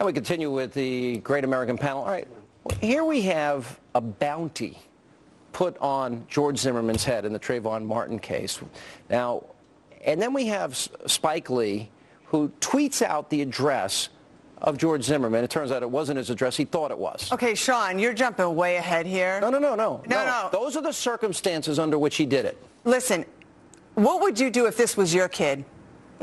And we continue with the Great American Panel. All right, here we have a bounty put on George Zimmerman's head in the Trayvon Martin case. Now, and then we have Spike Lee, who tweets out the address of George Zimmerman. It turns out it wasn't his address. He thought it was. Okay, Sean, you're jumping way ahead here. No. Those are the circumstances under which he did it. Listen, what would you do if this was your kid?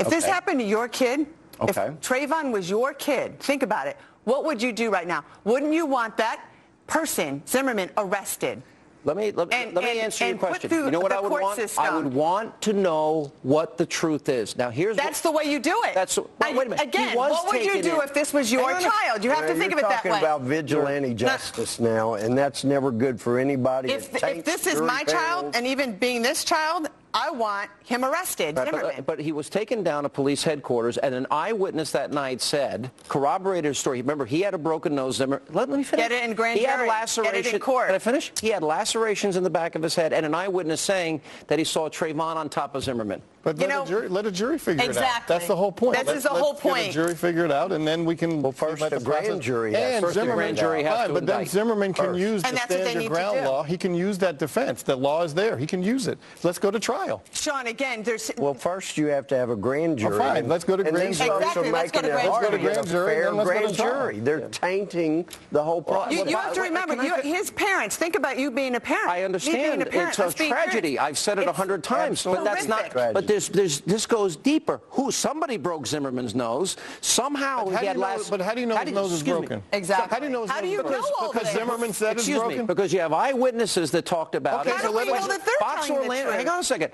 If this happened to your kid, if Trayvon was your kid, think about it. What would you do right now? Wouldn't you want that person, Zimmerman, arrested? Let me answer your question. You know what I would want? System. I would want to know what the truth is. Now, that's the way you do it. Wait a minute. Again, what would you do if this was your child? You have to think of it that way. You're talking about vigilante justice now, and that's never good for anybody. If this is my child, and even being this child, I want him arrested. But he was taken down to police headquarters, and an eyewitness that night said, corroborated his story. Remember, he had a broken nose. Let me finish. Get it in grand jury. He had lacerations. Get it in court. Can I finish? He had lacerations in the back of his head, and an eyewitness saying that he saw Trayvon on top of Zimmerman. But let a jury figure it out. That's the whole point. That's the whole point. Let a jury figure it out, and then we can. Well, first the grand jury. First the grand jury has to indict. But then Zimmerman can use the stand your ground law. He can use that defense. The law is there. He can use it. Let's go to trial. Sean, again, there's. Well, first you have to have a grand jury. Fine. Let's go to grand jury. Exactly. Let's go to grand jury. Grand jury. They're tainting the whole process. You have to remember, his parents. Think about you being a parent. I understand. It's a tragedy. I've said it 100 times, but that's not. But this goes deeper. Somebody broke Zimmerman's nose. Somehow he had But how do you know his nose is broken? Exactly. How do you know his nose is broken? Because Zimmerman said it's broken? Because you have eyewitnesses that talked about it. How do we know that they're telling the truth? Hang on a second.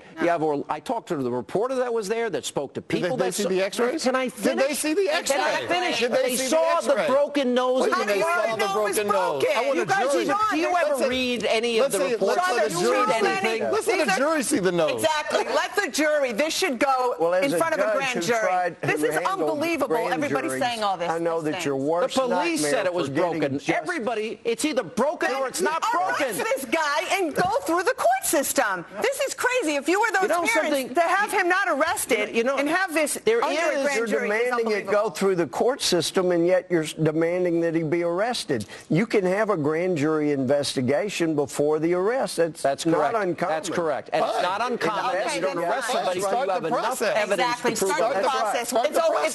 I talked to the reporter that was there that spoke to people. Did they see the x-rays? Can I finish? Did they see the x-rays? Can I finish? They saw the broken nose. How do you know it was broken? You guys, do you ever read any of the reports? Let the jury see the nose. Exactly. Let the jury. This should go in front of a grand jury. This is unbelievable. Everybody's saying all this. I know that your worst nightmare. The police said it was broken. Everybody, it's either broken or it's not broken. Arrest this guy and go through the court system. This is crazy. If you were those parents, to have him not arrested and have this under a grand jury, you're demanding it go through the court system, and yet you're demanding that he be arrested. You can have a grand jury investigation before the arrest. That's correct. Not uncommon. That's correct. And it's not uncommon that you don't arrest somebody until you have enough evidence to prove Start the process.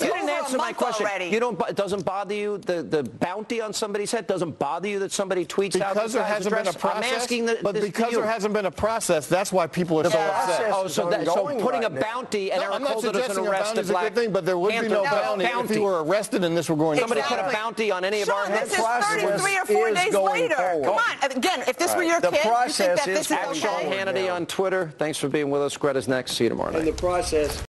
You didn't answer my question. It doesn't bother you, the bounty on somebody's head doesn't bother you that somebody tweets out because there hasn't been a process. I'm asking because there hasn't been a process, that's why people are so upset. So putting a bounty and Eric holds it as an arrested black thing, but there would be no bounty if you were arrested and this were going. Somebody put a bounty on any of our heads. This is 33 or 4 days later. Come on. Again, if this were your kid, you think that this is okay? Hannity on Twitter. Thanks for being with us. Greta's next. See you tomorrow night. In the process.